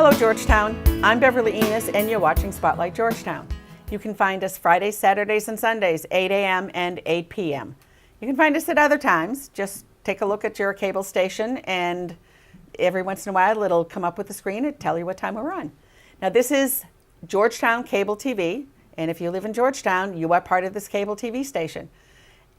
Hello, Georgetown. I'm Beverly Enos, and you're watching Spotlight Georgetown. You can find us Fridays, Saturdays, and Sundays, 8 a.m. and 8 p.m. You can find us at other times. Just take a look at your cable station, and every once in a while, it'll come up with the screen and tell you what time we're on. Now, this is Georgetown Cable TV, and if you live in Georgetown, you are part of this cable TV station.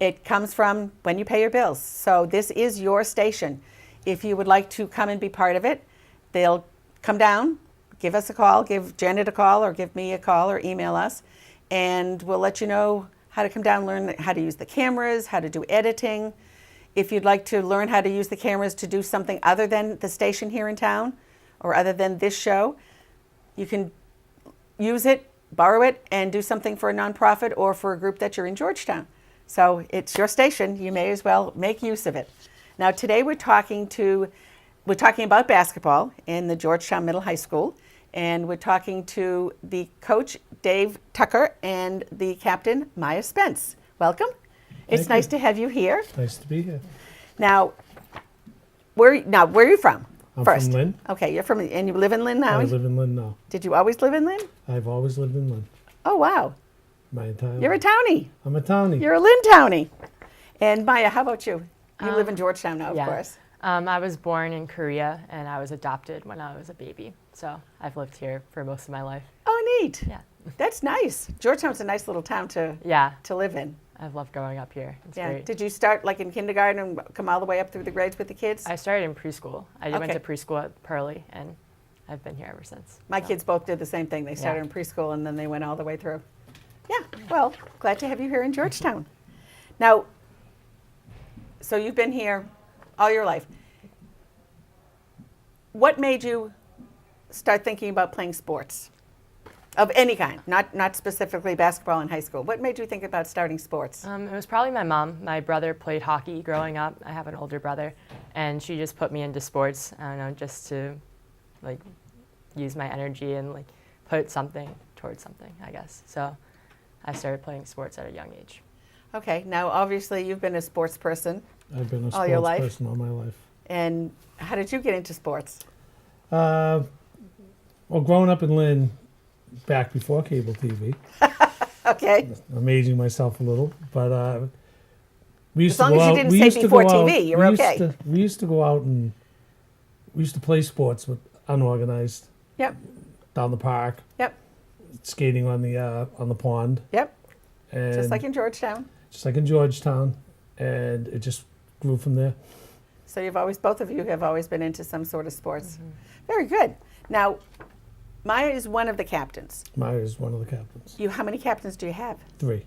It comes from when you pay your bills. So this is your station. If you would like to come and be part of it, they'll come down, give us a call, give Janet a call, or give me a call, or email us, and we'll let you know how to come down, learn how to use the cameras, how to do editing. If you'd like to learn how to use the cameras to do something other than the station here in town, or other than this show, you can use it, borrow it, and do something for a nonprofit or for a group that you're in Georgetown. So it's your station. You may as well make use of it. Now today we're talking about basketball in the Georgetown Middle High School, and we're talking to the coach, Dave Tucker, and the captain, Maya Spence. Welcome. It's nice to have you here. Nice to be here. Now, where are you from? I'm first? from Lynn. Okay, you're from, and you live in Lynn now? I live in Lynn now. Did you always live in Lynn? I've always lived in Lynn. Oh, wow. My entire You're a life. townie. I'm a townie. You're a Lynn townie. And Maya, how about you? You live in Georgetown now, of course. I was born in Korea, and I was adopted when I was a baby. So I've lived here for most of my life. Oh, neat. Yeah. That's nice. Georgetown's a nice little town to live in. I've loved growing up here. It's Yeah. great. Did you start like in kindergarten and come all the way up through the grades with the kids? I started in preschool. I went Okay. to preschool at Pearly, and I've been here ever since. My kids both did the same thing. They started Yeah. in preschool and then they went all the way through. Yeah, well, glad to have you here in Georgetown. Now, so you've been here all your life. What made you start thinking about playing sports of any kind, not specifically basketball in high school? What made you think about starting sports? It was probably my mom. My brother played hockey growing up. I have an older brother, and she just put me into sports. I don't know, just to like use my energy and like put something towards something, I guess. So I started playing sports at a young age. Okay, now obviously you've been a sports person. I've been a all your sports life? person all my life. And how did you get into sports? Well, growing up in Lynn, back before cable TV, Okay, I'm aging myself a little, but we used as to long go as you out. didn't we say used to before go out- TV, you're we okay. Used to, we used to go out and we used to play sports with unorganized Yep, down the park, yep, skating on the pond, yep, and just like in Georgetown. just like in Georgetown, and it just grew from there. So both of you have always been into some sort of sports. Very good. Now, Maya is one of the captains. Maya is one of the captains. How many captains do you have? 3.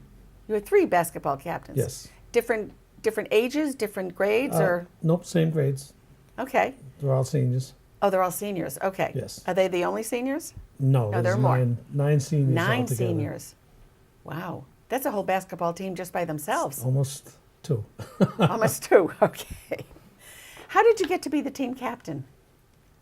You have 3 basketball captains. Yes. Different ages, different grades, or? Nope, same grades. Okay. They're all seniors. Oh, they're all seniors. Okay. Yes. Are they the only seniors? No, No, there's there are more. 9 seniors 9 altogether. seniors. Wow. That's a whole basketball team just by themselves. Almost 2. Almost 2. Okay. How did you get to be the team captain?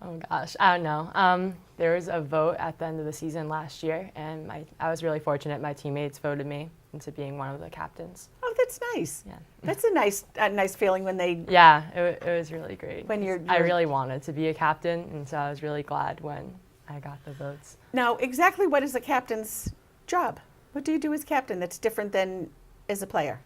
Oh gosh, I don't know. There was a vote at the end of the season last year, and I was really fortunate. My teammates voted me into being one of the captains. Oh, that's nice. Yeah. That's a nice feeling when they. Yeah, it was really great. When I really wanted to be a captain, and so I was really glad when I got the votes. Now, exactly what is a captain's job? What do you do as captain that's different than as a player?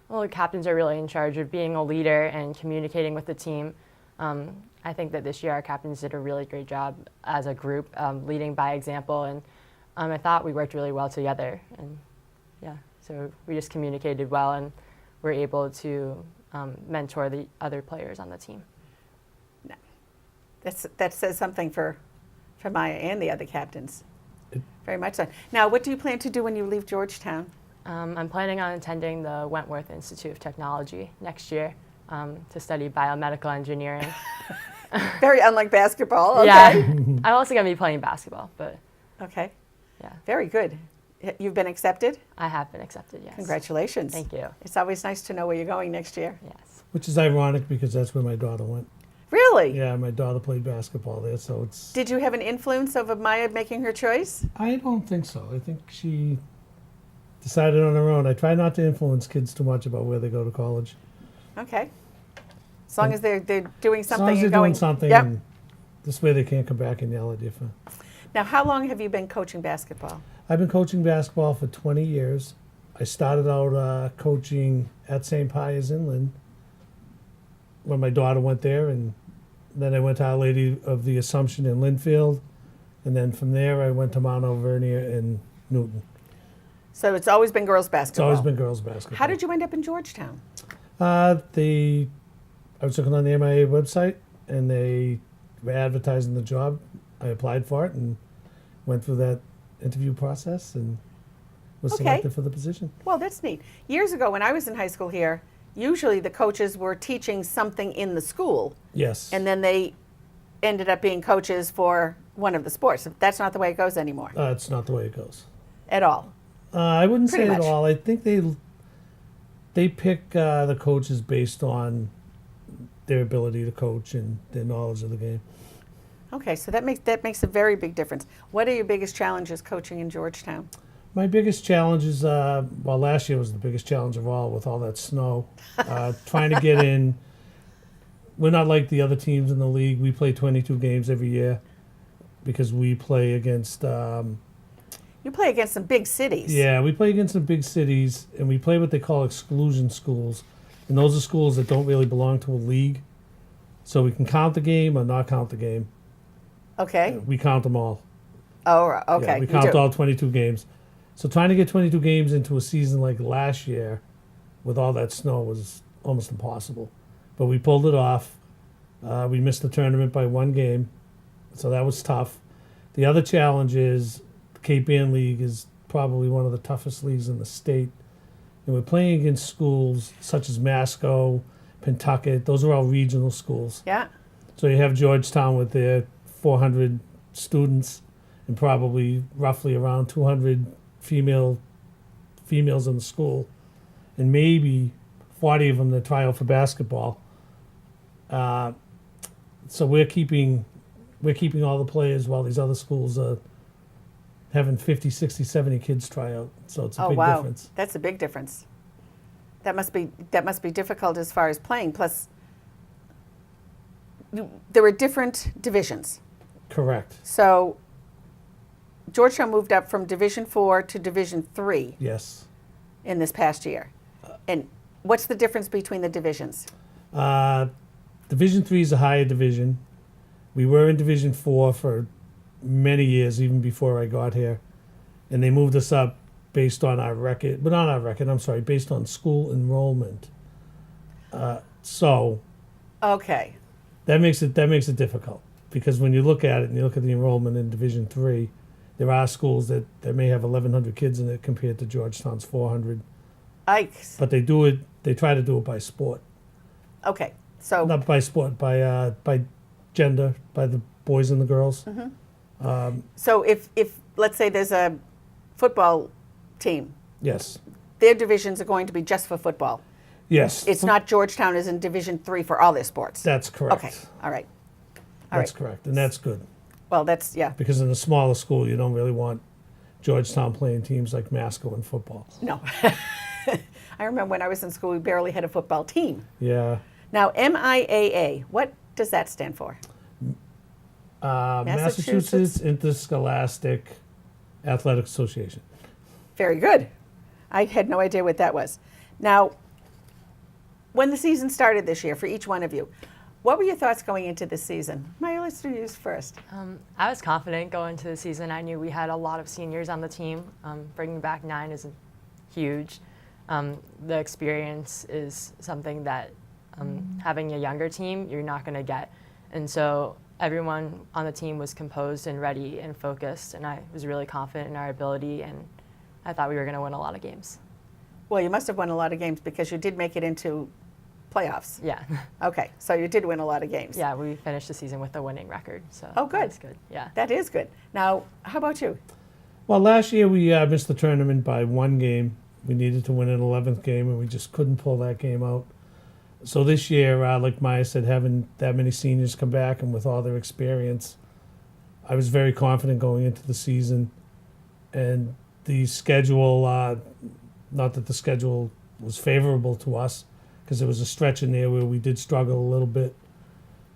Well, the captains are really in charge of being a leader and communicating with the team. I think that this year our captains did a really great job as a group, leading by example, and I thought we worked really well together. And yeah, so we just communicated well, and were able to mentor the other players on the team. That says something for Maya and the other captains. Very much so. Now, what do you plan to do when you leave Georgetown? I'm planning on attending the Wentworth Institute of Technology next year to study biomedical engineering. Very unlike basketball. Okay. Yeah, I'm also going to be playing basketball, but Okay. yeah, Very good. You've been accepted? I have been accepted, yes. Congratulations. Thank you. It's always nice to know where you're going next year. Yes. Which is ironic because that's where my daughter went. Really? Yeah, my daughter played basketball there, so it's... Did you have an influence over Maya making her choice? I don't think so. I think she decided on her own. I try not to influence kids too much about where they go to college. Okay. As long as they're doing As something long as they're and going. doing something Yep. and This way they can't come back and yell at you. Now, how long have you been coaching basketball? I've been coaching basketball for 20 years. I started out coaching at St. Pius Inland when my daughter went there, and then I went to Our Lady of the Assumption in Linfield, and then from there I went to Mount Alvernia in Newton. So it's always been girls It's basketball. always been girls basketball. How did you end up in Georgetown? I was looking on the MIA website, and they were advertising the job. I applied for it and went through that interview process and was Okay. selected for the position. Well, that's neat. Years ago, when I was in high school here, usually the coaches were teaching something in the school, Yes. and then they ended up being coaches for one of the sports. That's not the way it goes anymore It's not the way it goes. at all. I wouldn't Pretty say at much. all. I think they pick the coaches based on their ability to coach and their knowledge of the game. Okay, so that makes a very big difference. What are your biggest challenges coaching in Georgetown? My biggest challenge is, well, last year was the biggest challenge of all with all that snow. Trying to get in. We're not like the other teams in the league. We play 22 games every year because we play against, You play against some big cities. yeah, we play against some big cities, and we play what they call exclusion schools. And those are schools that don't really belong to a league. So we can count the game or not count the game. Okay. We count them all. Oh, okay. Yeah, we You count do. all 22 games. So trying to get 22 games into a season like last year with all that snow was almost impossible. But we pulled it off. We missed the tournament by one game, so that was tough. The other challenge is the Cape Ann League is probably one of the toughest leagues in the state. And we're playing against schools such as Masco, Pentucket. Those are all regional schools. Yeah. So you have Georgetown with their 400 students and probably roughly around 200 females in the school, and maybe 40 of them that try out for basketball. So we're keeping all the players while these other schools are having 50, 60, 70 kids try out. So it's a Oh, big wow. difference. That's a big difference. That must be difficult as far as playing. Plus, there were different divisions. Correct. So Georgetown moved up from Division 4 to Division 3 Yes. in this past year. And what's the difference between the divisions? Division 3 is a higher division. We were in Division 4 for many years, even before I got here. And they moved us up based on our record, but not our record, I'm sorry, based on school enrollment. So Okay. that makes it difficult, because when you look at it and you look at the enrollment in Division 3, there are schools that may have 1,100 kids in it compared to Georgetown's 400. Ike's. But they try to do it by sport. Okay. So, Not by sport, by gender, by the boys and the girls. so if let's say there's a football team, Yes. their divisions are going to be just for football. Yes. It's not Georgetown is in Division 3 for all their sports. That's correct. Okay. All right. All That's right. correct. And that's good. Well, that's, yeah. Because in a smaller school, you don't really want Georgetown playing teams like Masco in football. No. I remember when I was in school, we barely had a football team. Yeah. Now, MIAA, what does that stand for? Massachusetts Interscholastic Athletic Association. Very good. I had no idea what that was. Now, when the season started this year, for each one of you, what were your thoughts going into this season? Maya, let's do yours first. I was confident going into the season. I knew we had a lot of seniors on the team. Bringing back 9 is huge. The experience is something that having a younger team, you're not going to get. And so everyone on the team was composed and ready and focused, and I was really confident in our ability, and I thought we were going to win a lot of games. Well, you must have won a lot of games because you did make it into playoffs. Yeah. Okay, so you did win a lot of games. Yeah, we finished the season with a winning record. So Oh, good. That's good. Yeah. That is good. Now, how about you? Well, last year we missed the tournament by one game. We needed to win an 11th game, and we just couldn't pull that game out. So this year, like Maya said, having that many seniors come back and with all their experience, I was very confident going into the season. And the schedule, not that the schedule was favorable to us, because there was a stretch in there where we did struggle a little bit.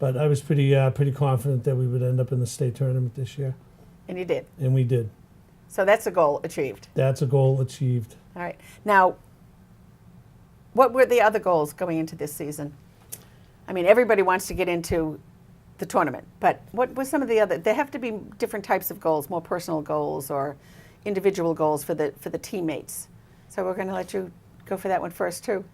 But I was pretty confident that we would end up in the state tournament this year, And you did. and we did. So that's a goal achieved. That's a goal achieved. All right. Now, what were the other goals going into this season? I mean, everybody wants to get into the tournament, but what was some of the other? There have to be different types of goals, more personal goals or individual goals for the teammates. So we're going to let you go for that one first, too.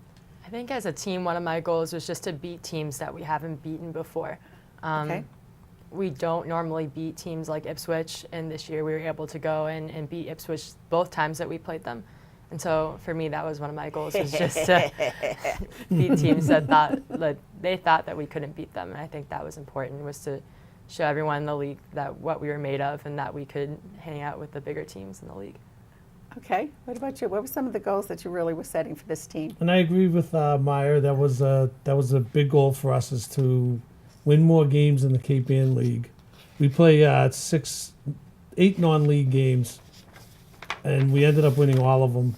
I think as a team, one of my goals was just to beat teams that we haven't beaten before. Okay. We don't normally beat teams like Ipswich, and this year we were able to go and beat Ipswich both times that we played them. And so for me, that was one of my goals, was just to beat teams that they thought that we couldn't beat them. And I think that was important, was to show everyone in the league that what we were made of and that we could hang out with the bigger teams in the league. Okay. What about you? What were some of the goals that you really were setting for this team? And I agree with Meyer. That was a big goal for us, is to win more games in the Cape Ann League. We play 8 non-league games, and we ended up winning all of them.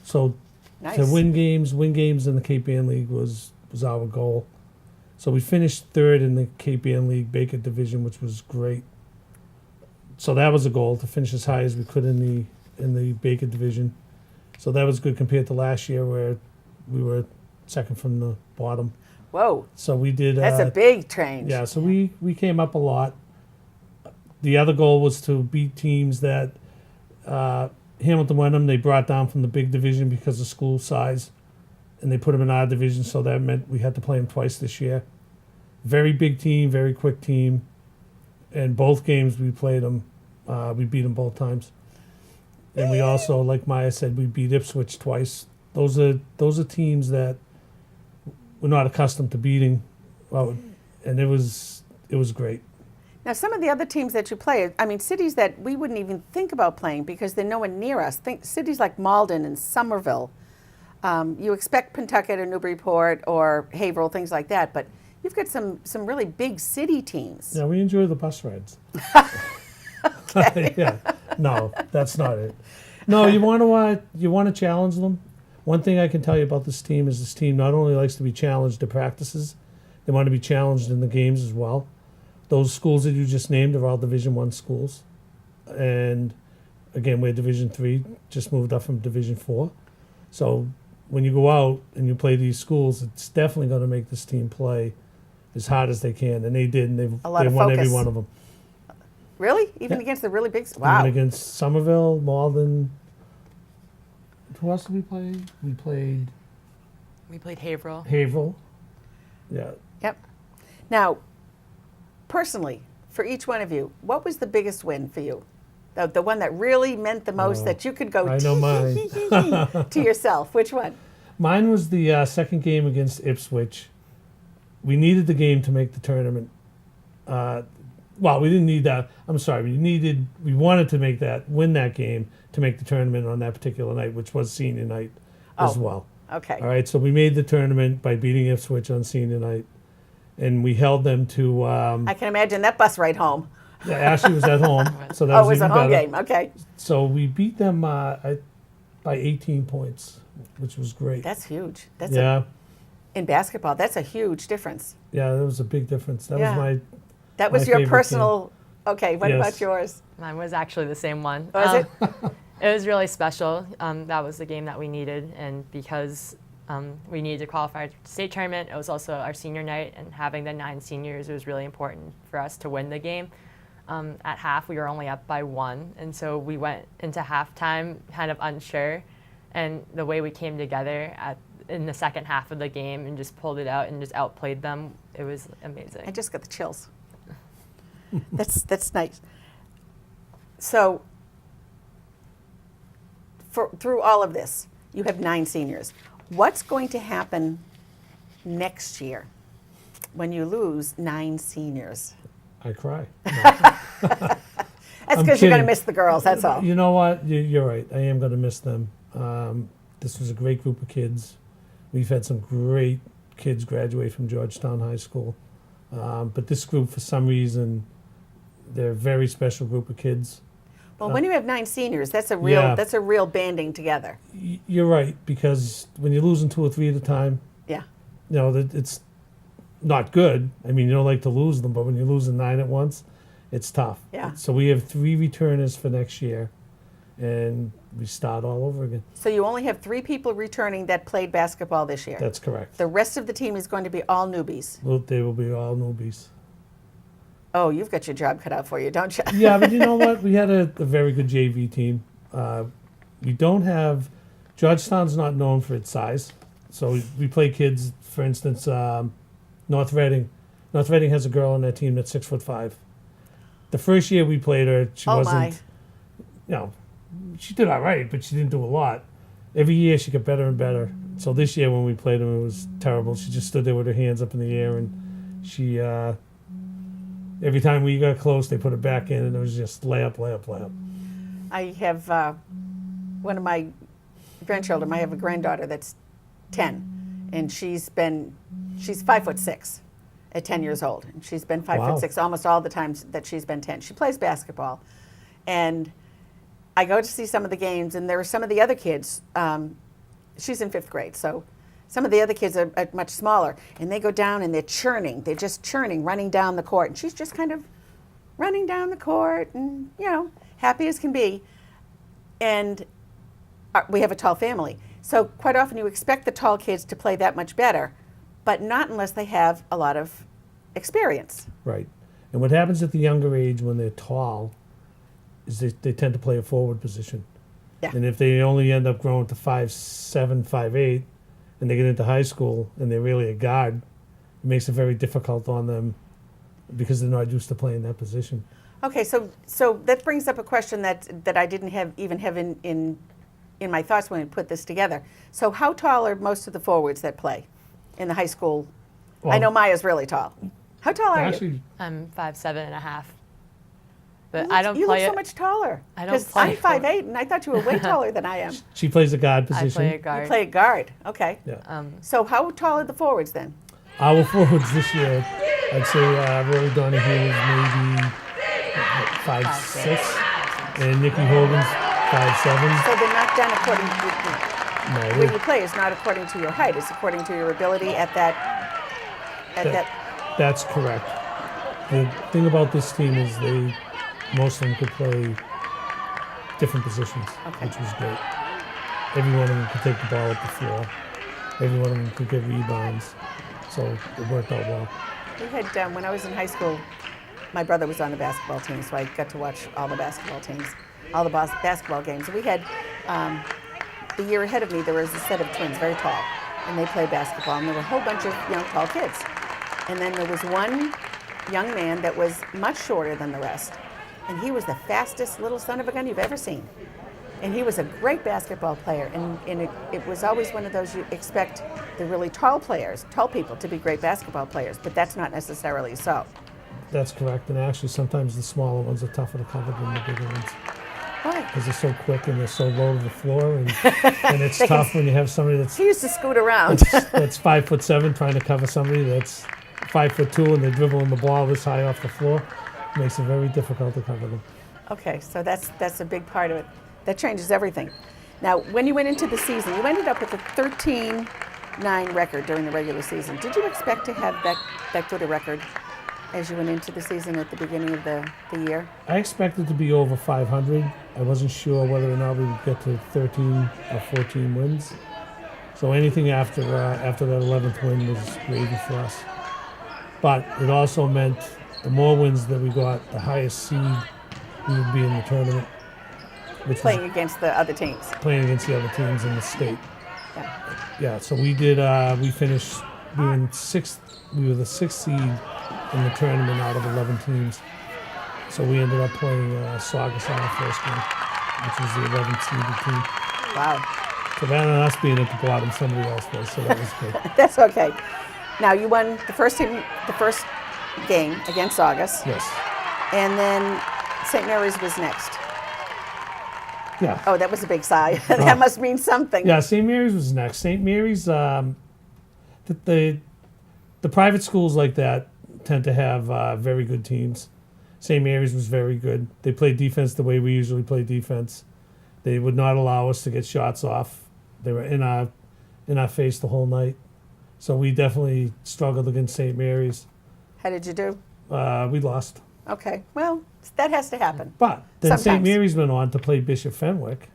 So Nice. to win games in the Cape Ann League was our goal. So we finished 3rd in the Cape Ann League Baker Division, which was great. So that was a goal, to finish as high as we could in the Baker Division. So that was good compared to last year, where we were second from the bottom. Whoa. So we did. That's a big change. Yeah, so we came up a lot. The other goal was to beat teams that Hamilton Wenham, they brought down from the big division because of school size, and they put them in our division, so that meant we had to play them twice this year. Very big team, very quick team, and both games we played them, we beat them both times. And we also, like Maya said, we beat Ipswich twice. Those are teams that we're not accustomed to beating, and it was great. Now, some of the other teams that you play, I mean, cities that we wouldn't even think about playing because they're nowhere near us. Think cities like Malden and Somerville. You expect Pentucket or Newburyport or Haverhill, things like that, but you've got some really big city teams. Yeah, we enjoy the bus rides. Yeah, no, that's not it. No, you want to challenge them. One thing I can tell you about this team is this team not only likes to be challenged at practices, they want to be challenged in the games as well. Those schools that you just named are all Division I schools, and again, we're Division III, just moved up from Division IV. So when you go out and you play these schools, it's definitely going to make this team play as hard as they can, and they did, and they won focus. every one of them. Really? Even Yeah. against the really big? Wow. Even against Somerville, Malden. Who else did we play? We played We played Haverhill. Haverhill. Yeah. Yep. Now, personally, for each one of you, what was the biggest win for you? The one that really meant the most, Oh, that you could go I know mine. to yourself. Which one? Mine was the second game against Ipswich. We needed the game to make the tournament. Well, we didn't need that. I'm sorry. We wanted to win that game to make the tournament on that particular night, which was senior night as well. Okay. All right. So we made the tournament by beating Ipswich on senior night, and we held them to. I can imagine that bus ride home. Yeah, Ashley was at home, so that Oh, it was was a even home better. game. Okay. So we beat them by 18 points, which was great. That's huge. That's Yeah, in basketball, that's a huge difference. yeah, that was a big difference. That Yeah. was That was My your favorite personal. Okay. What Yes. about yours? Mine was actually the same one. Was it? It was really special. That was the game that we needed, and because we needed to qualify for the state tournament, it was also our senior night, and having the 9 seniors, it was really important for us to win the game. At half, we were only up by 1, and so we went into halftime kind of unsure, and the way we came together in the second half of the game and just pulled it out and just outplayed them, it was amazing. I just got the chills. That's nice. So, through all of this, you have 9 seniors. What's going to happen next year when you lose 9 seniors? I cry. That's I'm because you're going to kidding. miss the girls. That's all. You know what? You're right. I am going to miss them. This was a great group of kids. We've had some great kids graduate from Georgetown High School. But this group, for some reason, they're a very special group of kids. Well, when you have 9 seniors, that's a real Yeah. that's a real banding together. You're right, because when you're losing 2 or 3 at a time, Yeah. you know, it's not good. I mean, you don't like to lose them, but when you're losing 9 at once, it's tough. Yeah. So we have 3 returners for next year, and we start all over again. So you only have 3 people returning that played basketball this year. That's correct. The rest of the team is going to be all newbies. Well, they will be all newbies. Oh, you've got your job cut out for you, don't you? Yeah, but you know what? We had a very good JV team. We don't have Georgetown's not known for its size, so we play kids. For instance, North Reading. North Reading has a girl on their team that's 6'5". The first year we played her, she Oh, wasn't. my. You know, she did all right, but she didn't do a lot. Every year she got better and better. So this year when we played her, it was terrible. She just stood there with her hands up in the air, and she. Every time we got close, they put it back in, and it was just layup, layup, layup. I have one of my grandchildren. I have a granddaughter that's 10, and she's 5'6" at 10 years old, and she's been 5'6" almost all the times that she's been 10. She plays basketball, and I go to see some of the games, and there are some of the other kids. She's in 5th grade, so some of the other kids are much smaller, and they go down and they're churning. They're just churning, running down the court, and she's just kind of running down the court, and happy as can be. And we have a tall family, so quite often you expect the tall kids to play that much better, but not unless they have a lot of experience. Right. And what happens at the younger age when they're tall is they tend to play a forward position. Yeah. And if they only end up growing to 5'7", 5'8", and they get into high school and they're really a guard, it makes it very difficult on them because they're not used to playing that position. Okay, so that brings up a question that I didn't have in my thoughts when I put this together. So how tall are most of the forwards that play in the high school? Well, I know Maya's really tall. How tall are actually, I'm 5'7.5", but you? I don't You play look so it. much taller. I don't 'Cause play I'm 5'8", and I thought you were way taller than I am. she plays a guard I position. play a guard. You play a guard. Okay. Yeah. So how tall are the forwards then? Our forwards this year, I'd say Rory Donahue is maybe 5'6", and Nikki Hogan's 5'7". So they're not done according to No, where you play is not according to your height. It's according to your ability at that. That's correct. The thing about this team is most of them could play different positions, Okay. which was great. Every one of them could take the ball up the floor. Every one of them could get rebounds. So it worked out well. We had when I was in high school, my brother was on the basketball team, so I got to watch all the basketball teams, all the basketball games. We had the year ahead of me. There was a set of twins, very tall, and they played basketball. And there were a whole bunch of tall kids. And then there was one young man that was much shorter than the rest, and he was the fastest little son of a gun you've ever seen. And he was a great basketball player, and it was always one of those you expect the really tall people to be great basketball players, but that's not necessarily so. That's correct. And actually, sometimes the smaller ones are tougher to cover than the bigger ones Why? because they're so quick and they're so low to the floor. And it's tough when you have somebody that's He used to scoot around. that's 5'7" trying to cover somebody that's 5'2" and they're dribbling the ball this high off the floor. It makes it very difficult to cover them. Okay, so that's a big part of it. That changes everything. Now, when you went into the season, you ended up with a 13-9 record during the regular season. Did you expect to have that good a record as you went into the season at the beginning of the year? I expected to be over 500. I wasn't sure whether or not we would get to 13 or 14 wins. So anything after that 11th win was gravy for us. But it also meant the more wins that we got, the highest seed we would be in the tournament. Which Playing was against the other teams. playing against the other teams in the state. Yeah. Yeah, so we did. We finished. We were in sixth. We were the 6th seed in the tournament out of 11 teams. So we ended up playing Saugus on our first game, which was the 11th seeded team. Wow. So that and us being at the bottom, somebody else was. So that was good. That's okay. Now, you won the first game against Saugus, Yes. and then St. Mary's was next. Yeah. Oh, that was a big sigh. That must mean something. Yeah. St. Mary's was next. St. Mary's. The private schools like that tend to have very good teams. St. Mary's was very good. They played defense the way we usually play defense. They would not allow us to get shots off. They were in our face the whole night. So we definitely struggled against St. Mary's. How did you do? We lost. Okay, well, that has to happen. But then St. Sometimes. Mary's went on to play Bishop Fenwick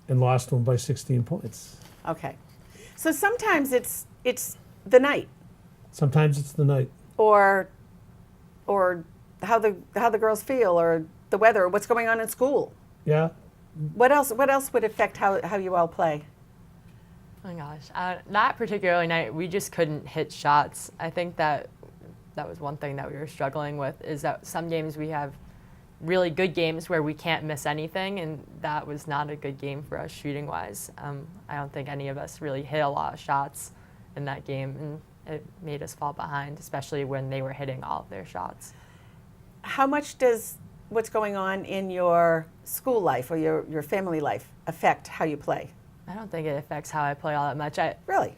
and lost to them by 16 points. Okay. So sometimes it's the night Sometimes it's the night. or how the girls feel or the weather or what's going on in school. Yeah. What else would affect how you all play? Oh my gosh, that particular night, we just couldn't hit shots. I think that was one thing that we were struggling with, is that some games we have really good games where we can't miss anything, and that was not a good game for us shooting-wise. I don't think any of us really hit a lot of shots in that game, and it made us fall behind, especially when they were hitting all of their shots. How much does what's going on in your school life or your family life affect how you play? I don't think it affects how I play all that much. Really?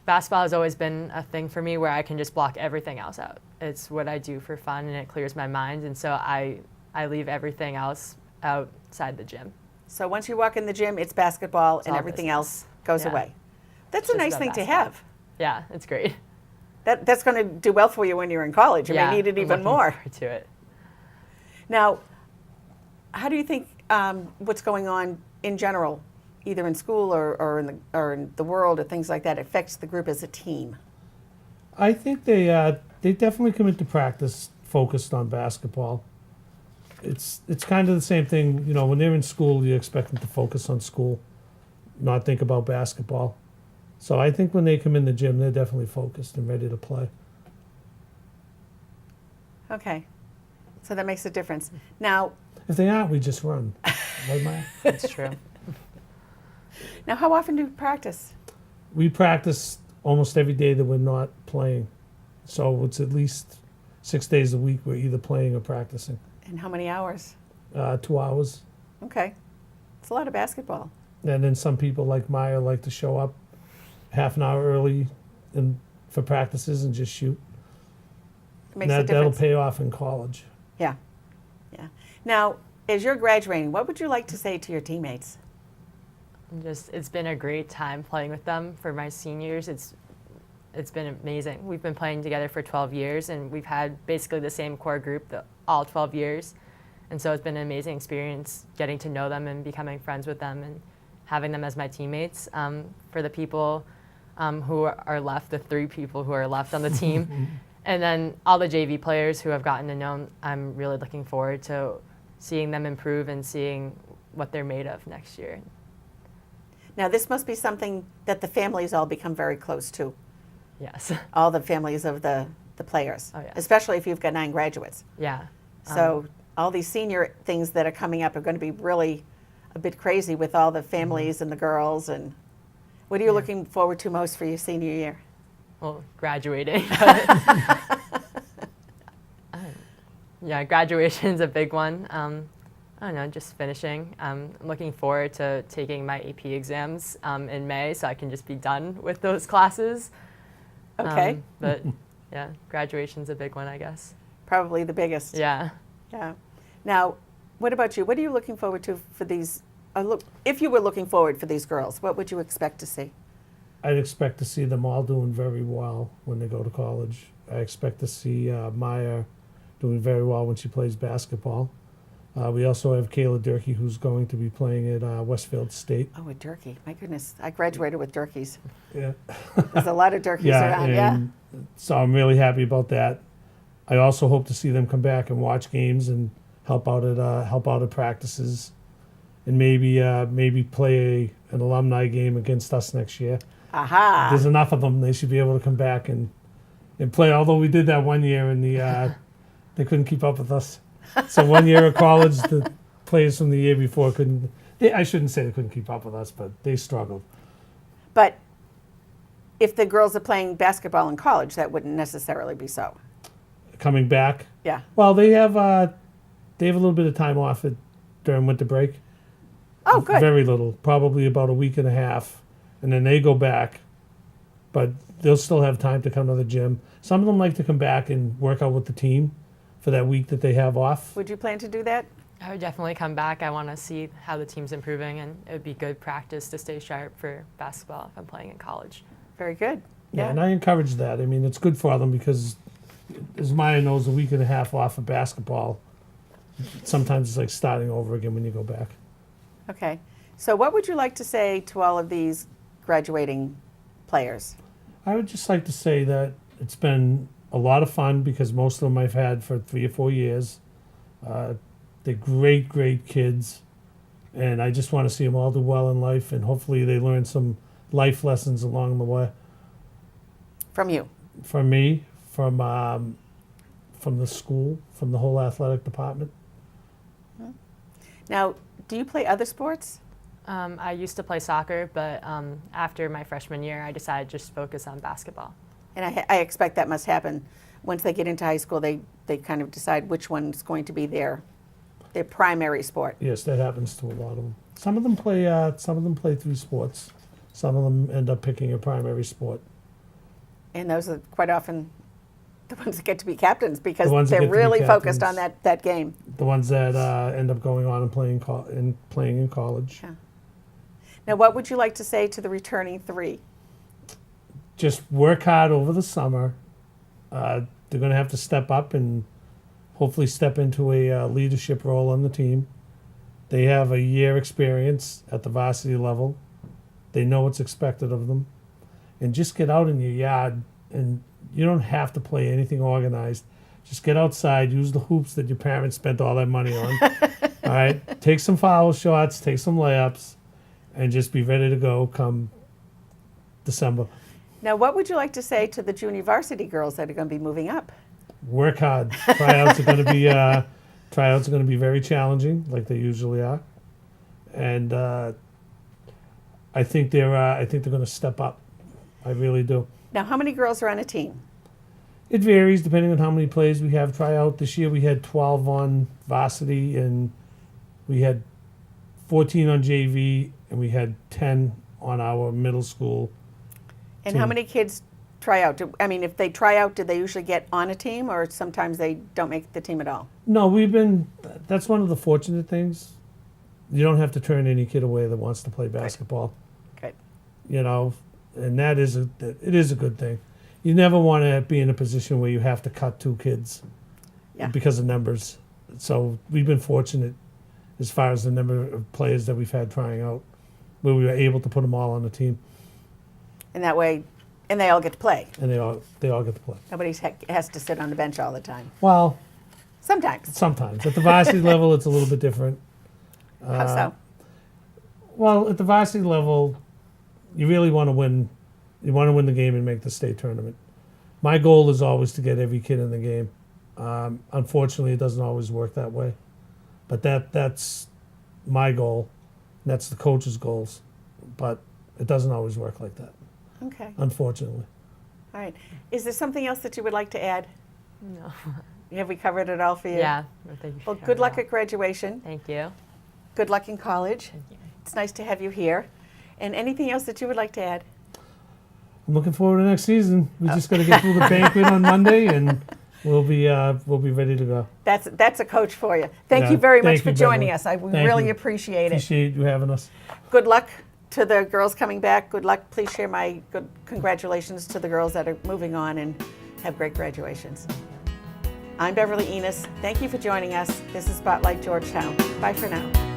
Basketball has always been a thing for me where I can just block everything else out. It's what I do for fun, and it clears my mind, and so I leave everything else outside the gym. So once you walk in the gym, it's basketball and all everything business. else goes Yeah. away. That's It's a just nice about thing to basketball. have. Yeah, it's great. That's going to do well for you when you're in college. You Yeah, may need it I'm even looking more. forward to it. Now, how do you think what's going on in general, either in school or in the world or things like that, affects the group as a team? I think they definitely come into practice focused on basketball. It's kind of the same thing, you know, when they're in school, you expect them to focus on school, not think about basketball. So I think when they come in the gym, they're definitely focused and ready to play. Okay, so that makes a difference. Now, If they aren't, we just run. Right, Maya? It's true. how often do you practice? We practice almost every day that we're not playing. So it's at least 6 days a week we're either playing or practicing. And how many hours? 2 hours. Okay, it's a lot of basketball. And then some people like Maya like to show up half an hour early for practices and just shoot. It makes a That'll difference. pay off in college. Yeah. Now, as you're graduating, what would you like to say to your teammates? It's been a great time playing with them. For my seniors, it's been amazing. We've been playing together for 12 years, and we've had basically the same core group all 12 years. And so it's been an amazing experience getting to know them and becoming friends with them and having them as my teammates. For the people who are left, the 3 people who are left on the team, and then all the JV players who have gotten to know them, I'm really looking forward to seeing them improve and seeing what they're made of next year. Now, this must be something that the families all become very close to, Yes. all the families of the players, Oh, yes. especially if you've got 9 graduates. Yeah. So all these senior things that are coming up are going to be really a bit crazy with all the families and the girls. And what are you looking forward to most for your senior year? Well, graduating. Yeah, graduation's a big one. I don't know, just finishing. I'm looking forward to taking my AP exams in May, so I can just be done with those classes. Okay. But yeah, graduation's a big one, I guess. Probably the biggest. Yeah. Yeah. Now, what about you? What are you looking forward to for these? If you were looking forward for these girls, what would you expect to see? I'd expect to see them all doing very well when they go to college. I expect to see Maya doing very well when she plays basketball. We also have Kayla Durkee, who's going to be playing at Westfield State. Oh, a Durkee. My goodness. I graduated with Durkees. Yeah. There's a lot of Durkees around, yeah? So I'm really happy about that. I also hope to see them come back and watch games and help out at practices, and maybe play an alumni game against us next year. Aha. There's enough of them; they should be able to come back and play. Although we did that one year, and they couldn't keep up with us. So 1 year of college, the players from the year before couldn't. I shouldn't say they couldn't keep up with us, but they struggled. But if the girls are playing basketball in college, that wouldn't necessarily be so. Coming back, Yeah. well, they have a little bit of time off during winter break. Oh, good. Very little, probably about a week and a half, and then they go back. But they'll still have time to come to the gym. Some of them like to come back and work out with the team for that week that they have off. Would you plan to do that? I would definitely come back. I want to see how the team's improving, and it would be good practice to stay sharp for basketball if I'm playing in college. Very good. Yeah, Yeah. and I encourage that. I mean, it's good for them because, as Maya knows, a week and a half off of basketball, sometimes it's like starting over again when you go back. Okay. So what would you like to say to all of these graduating players? I would just like to say that it's been a lot of fun because most of them I've had for 3 or 4 years. They're great, great kids, and I just want to see them all do well in life, and hopefully they learn some life lessons along the way. From you. From me, from the school, from the whole athletic department. Now, do you play other sports? I used to play soccer, but after my freshman year, I decided to just focus on basketball. And I expect that must happen once they get into high school. They kind of decide which one's going to be their primary sport. Yes, that happens to a lot of them. Some of them play 3 sports. Some of them end up picking a primary sport. And those are quite often the ones that get to be captains because The ones that they're get to be really focused on captains. that game. The ones that end up going on and playing in college. Yeah. Now, what would you like to say to the returning 3? Just work hard over the summer. They're going to have to step up and hopefully step into a leadership role on the team. They have a year experience at the varsity level. They know what's expected of them. And just get out in your yard, and you don't have to play anything organized. Just get outside, use the hoops that your parents spent all that money on. All right? Take some foul shots, take some layups, and just be ready to go come December. Now, what would you like to say to the junior varsity girls that are going to be moving up? Work hard. Tryouts are going to be very challenging, like they usually are, and I think they're going to step up. I really do. Now, how many girls are on a team? It varies depending on how many players we have tryout. This year we had 12 on varsity, and we had 14 on JV, and we had 10 on our middle school. And team. how many kids try out? I mean, if they try out, do they usually get on a team, or sometimes they don't make the team at all? No, that's one of the fortunate things. You don't have to turn any kid away that wants to play basketball. Good. You know, and it is a good thing. You never want to be in a position where you have to cut 2 kids Yeah. because of numbers. So we've been fortunate as far as the number of players that we've had trying out, where we were able to put them all on the team, And that way, and they all get to play. and they all get to play. Nobody has to sit on the bench all the time. Well, Sometimes. sometimes at the varsity level, it's a little bit different. How so? Well, at the varsity level, you really want to win. You want to win the game and make the state tournament. My goal is always to get every kid in the game. Unfortunately, it doesn't always work that way, but that's my goal. And that's the coach's goals, but it doesn't always work like that, Okay. unfortunately. All right. Is there something else that you would like to add? No. Have we covered it all for you? Yeah. Thank you for Well, sharing good luck that. at graduation. Thank you. Good luck in college. Thank you. It's nice to have you here. And anything else that you would like to add? I'm looking forward to next season. We just got to get through the banquet on Monday, and we'll be ready to go. That's a coach for you. Thank Yeah, you very much thank for you, joining Beverly. us. We Thank really you. appreciate it. Appreciate you having us. Good luck to the girls coming back. Good luck. Please share my good congratulations to the girls that are moving on and have great graduations. I'm Beverly Enos. Thank you for joining us. This is Spotlight Georgetown. Bye for now.